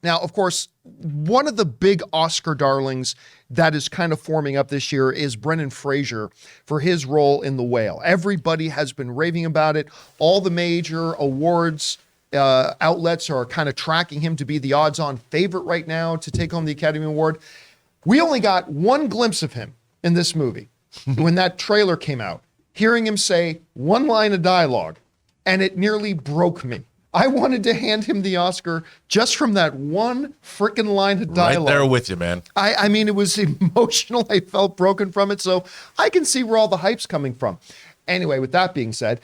Now, of course, one of the big Oscar darlings that is kind of forming up this year is Brendan Fraser for his role in The Whale. Everybody has been raving about it. All the major awards outlets are kind of tracking him to be the odds-on favorite right now to take home the Academy Award. We only got one glimpse of him in this movie when that trailer came out, hearing him say one line of dialogue, and it nearly broke me. I wanted to hand him the Oscar just from that one freaking line of dialogue. Right there with you, man. I mean, it was emotional. I felt broken from it. So I can see where all the hype's coming from. Anyway, with that being said,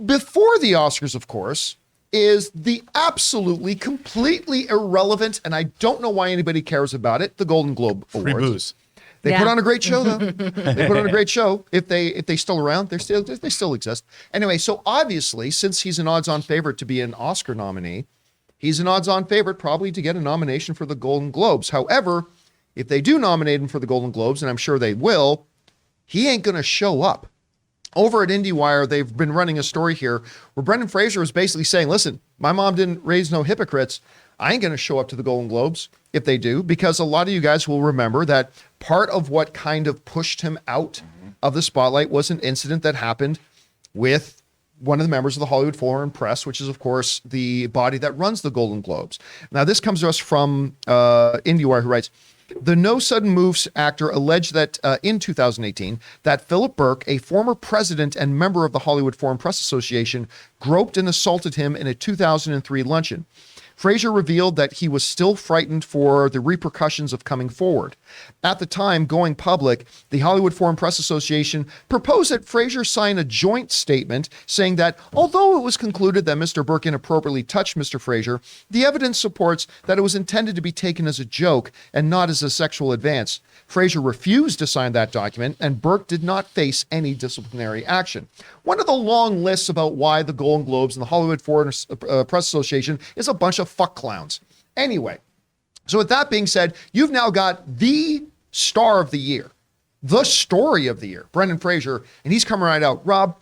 before the Oscars, of course, is the absolutely, completely irrelevant, and I don't know why anybody cares about it, the Golden Globe Awards. Free booze. They put on a great show, though. They put on a great show. If they still around, they still exist. Anyway, so obviously, since he's an odds-on favorite to be an Oscar nominee, he's an odds-on favorite probably to get a nomination for the Golden Globes. However, if they do nominate him for the Golden Globes, and I'm sure they will, he ain't going to show up. Over at IndieWire, they've been running a story here where Brendan Fraser is basically saying, listen, my mom didn't raise no hypocrites. I ain't going to show up to the Golden Globes if they do, because a lot of you guys will remember that part of what kind of pushed him out of the spotlight was an incident that happened with one of the members of the Hollywood Foreign Press, which is, of course, the body that runs the Golden Globes. Now, this comes to us from IndieWire, who writes, the No Sudden Moves actor alleged that in 2018, that Philip Burke, a former president and member of the Hollywood Foreign Press Association, groped and assaulted him in a 2003 luncheon. Fraser revealed that he was still frightened for the repercussions of coming forward. At the time, going public, the Hollywood Foreign Press Association proposed that Fraser sign a joint statement saying that although it was concluded that Mr. Burke inappropriately touched Mr. Fraser, the evidence supports that it was intended to be taken as a joke and not as a sexual advance. Fraser refused to sign that document, and Burke did not face any disciplinary action. One of the long lists about why the Golden Globes and the Hollywood Foreign Press Association is a bunch of fuck clowns. Anyway, so with that being said, you've now got the star of the year, the story of the year, Brendan Fraser, and he's coming right out. Rob,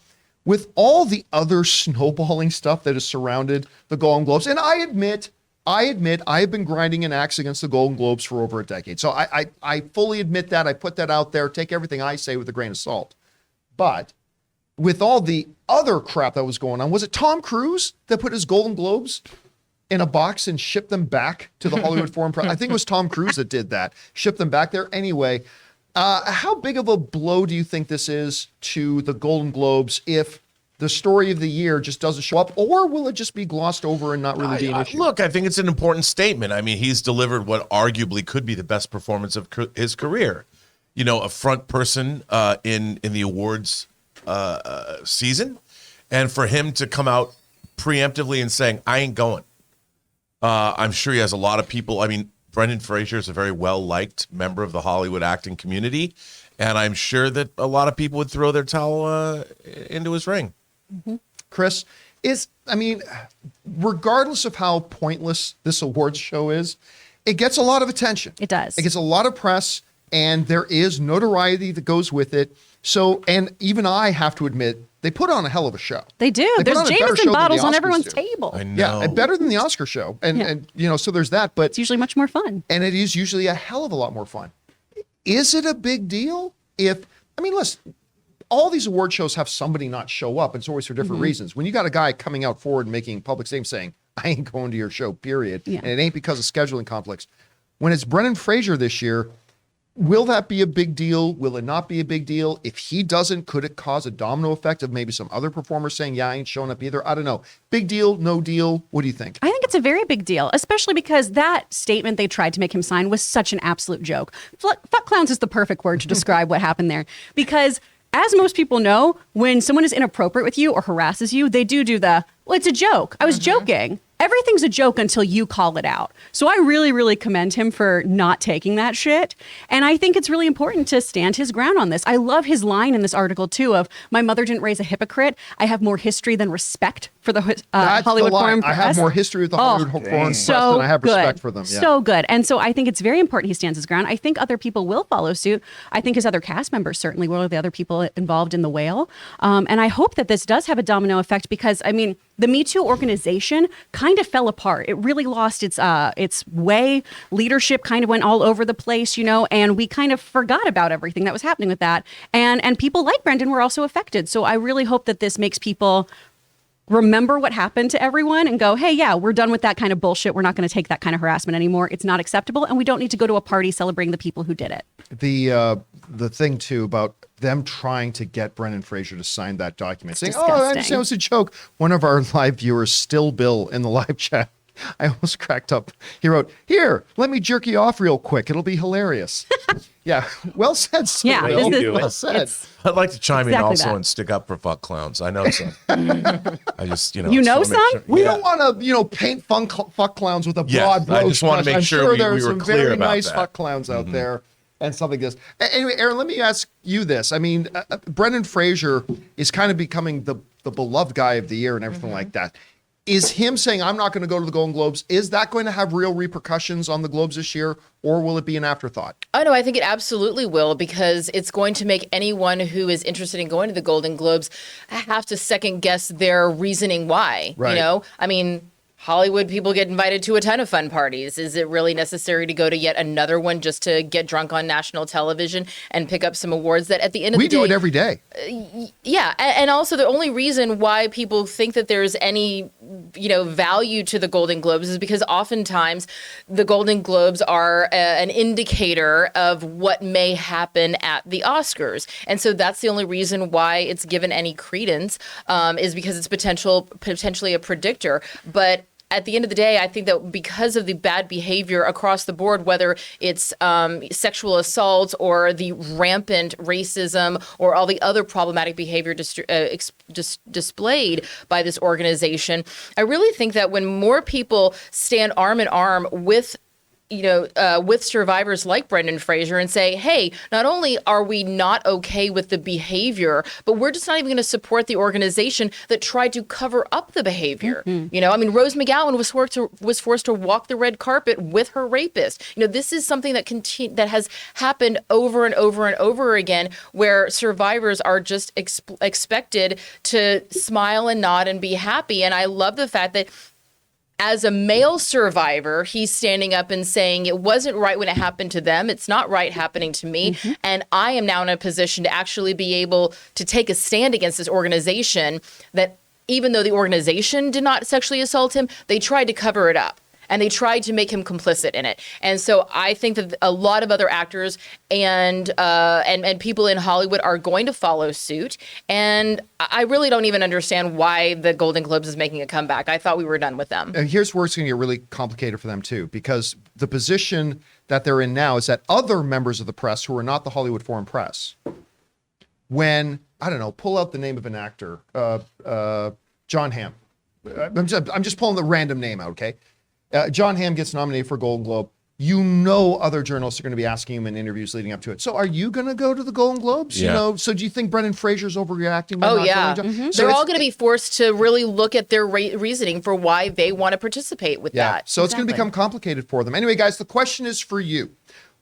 with all the other snowballing stuff that has surrounded the Golden Globes, and I admit I have been grinding an axe against the Golden Globes for over a decade. So I fully admit that. I put that out there. Take everything I say with a grain of salt. But with all the other crap that was going on, was it Tom Cruise that put his Golden Globes in a box and shipped them back to the Hollywood Foreign Press? I think it was Tom Cruise that did that. Shipped them back there. Anyway, how big of a blow do you think this is to the Golden Globes if the story of the year just doesn't show up, or will it just be glossed over and not really be an issue? Look, I think it's an important statement. I mean, he's delivered what arguably could be the best performance of his career. You know, a front person in the awards season, and for him to come out preemptively and saying, I ain't going. I'm sure he has a lot of people. I mean, Brendan Fraser is a very well-liked member of the Hollywood acting community, and I'm sure that a lot of people would throw their towel into his ring. Mm-hmm. Chris, regardless of how pointless this awards show is, it gets a lot of attention. It does. It gets a lot of press, and there is notoriety that goes with it. So, and even I have to admit, they put on a hell of a show. They do. There's Jameson bottles on everyone's table. I know. Yeah, better than the Oscar show. And so there's that. But it's usually much more fun. And it is usually a hell of a lot more fun. Is it a big deal listen, all these award shows have somebody not show up, and it's always for different reasons. When you got a guy coming out forward and making public statements saying, I ain't going to your show, period, and it ain't because of scheduling conflicts. When it's Brendan Fraser this year, will that be a big deal? Will it not be a big deal? If he doesn't, could it cause a domino effect of maybe some other performers saying, I ain't showing up either? I don't know. Big deal, no deal? What do you think? I think it's a very big deal, especially because that statement they tried to make him sign was such an absolute joke. Fuck clowns is the perfect word to describe what happened there. Because as most people know, when someone is inappropriate with you or harasses you, they do the, well, it's a joke. I was joking. Everything's a joke until you call it out. So I really, really commend him for not taking that shit. And I think it's really important to stand his ground on this. I love his line in this article, too, of my mother didn't raise a hypocrite. I have more history than respect for the Hollywood Foreign Press. I have more history with the Hollywood Foreign Press than I have respect for them. Yeah. So good. And so I think it's very important he stands his ground. I think other people will follow suit. I think his other cast members certainly will, the other people involved in The Whale. And I hope that this does have a domino effect because, the Me Too organization kind of fell apart. It really lost its way. Leadership kind of went all over the place, and we kind of forgot about everything that was happening with that. And people like Brendan were also affected. So I really hope that this makes people remember what happened to everyone and go, hey, yeah, we're done with that kind of bullshit. We're not going to take that kind of harassment anymore. It's not acceptable. And we don't need to go to a party celebrating the people who did it. The thing, too, about them trying to get Brendan Fraser to sign that document, saying, disgusting. I understand it was a joke. One of our live viewers, Still Bill, in the live chat, I almost cracked up. He wrote, here, let me jerk you off real quick. It'll be hilarious. Yeah, well said. Still Yeah, Bill. this is- Well said. it's- I'd like to chime in Exactly also that. and stick up for fuck clowns. I know some. I just, You just know wanna make some? We Yeah. don't want to, paint fuck clowns with a Yeah, broad brush. I just wanna make I'm sure we there's were some clear very about nice that. fuck clowns out there and stuff like this. Anyway, Aaron, let me ask you this. I mean, Brendan Fraser is kind of becoming the beloved guy of the year and everything like that. Is him saying, I'm not going to go to the Golden Globes, is that going to have real repercussions on the Globes this year, or will it be an afterthought? Oh, no, I think it absolutely will, because it's going to make anyone who is interested in going to the Golden Globes have to second guess their reasoning why. Right. I mean, Hollywood people get invited to a ton of fun parties. Is it really necessary to go to yet another one just to get drunk on national television and pick up some awards that at the end of the day... We do it every day. Yeah, and also the only reason why people think that there's any, value to the Golden Globes is because oftentimes the Golden Globes are an indicator of what may happen at the Oscars. And so that's the only reason why it's given any credence, is because it's potentially a predictor. But at the end of the day, I think that because of the bad behavior across the board, whether it's sexual assaults or the rampant racism or all the other problematic behavior displayed by this organization, I really think that when more people stand arm in arm with survivors like Brendan Fraser and say, hey, not only are we not okay with the behavior, but we're just not even going to support the organization that tried to cover up the behavior. Rose McGowan was forced to walk the red carpet with her rapist. This is something that has happened over and over and over again, where survivors are just expected to smile and nod and be happy. And I love the fact that as a male survivor, he's standing up and saying it wasn't right when it happened to them. It's not right happening to me. And I am now in a position to actually be able to take a stand against this organization that, even though the organization did not sexually assault him, they tried to cover it up. And they tried to make him complicit in it. And so I think that a lot of other actors and people in Hollywood are going to follow suit. And I really don't even understand why the Golden Globes is making a comeback. I thought we were done with them. And here's where it's going to get really complicated for them, too, because the position that they're in now is that other members of the press who are not the Hollywood Foreign Press, when, I don't know, pull out the name of an actor, John Hamm. I'm just pulling the random name out, okay? John Hamm gets nominated for a Golden Globe. Other journalists are going to be asking him in interviews leading up to it. So are you going to go to the Golden Globes? Yeah. So do you think Brendan Fraser's overreacting? By Oh, not yeah. going? So They're it's- all going to be forced to really look at their reasoning for why they want to participate with Yeah. that. So it's going to become complicated for them. Anyway, guys, the question is for you.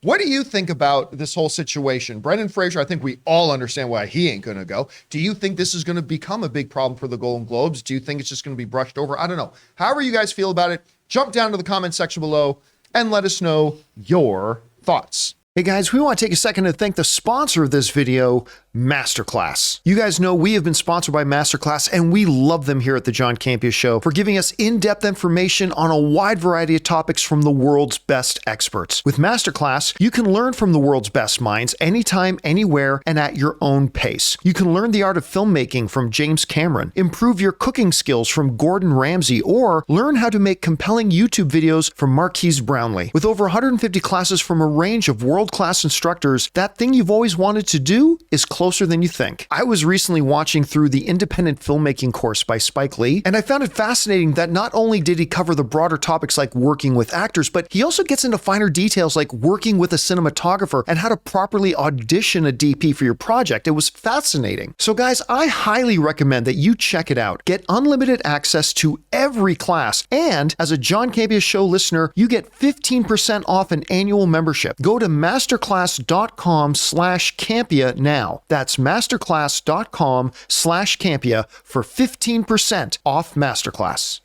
What do you think about this whole situation? Brendan Fraser, I think we all understand why he ain't going to go. Do you think this is going to become a big problem for the Golden Globes? Do you think it's just going to be brushed over? I don't know. However you guys feel about it, jump down to the comment section below and let us know your thoughts. Hey guys, we want to take a second to thank the sponsor of this video, MasterClass. You guys know we have been sponsored by MasterClass, and we love them here at the John Campea Show for giving us in-depth information on a wide variety of topics from the world's best experts. With MasterClass, you can learn from the world's best minds anytime, anywhere, and at your own pace. You can learn the art of filmmaking from James Cameron, improve your cooking skills from Gordon Ramsay, or learn how to make compelling YouTube videos from Marquise Brownlee. With over 150 classes from a range of world-class instructors, that thing you've always wanted to do is closer than you think. I was recently watching through the independent filmmaking course by Spike Lee, and I found it fascinating that not only did he cover the broader topics like working with actors, but he also gets into finer details like working with a cinematographer and how to properly audition a DP for your project. It was fascinating. So guys, I highly recommend that you check it out. Get unlimited access to every class, and as a John Campea Show listener, you get 15% off an annual membership. Go to masterclass.com/Campea now. That's masterclass.com/Campea for 15% off Masterclass.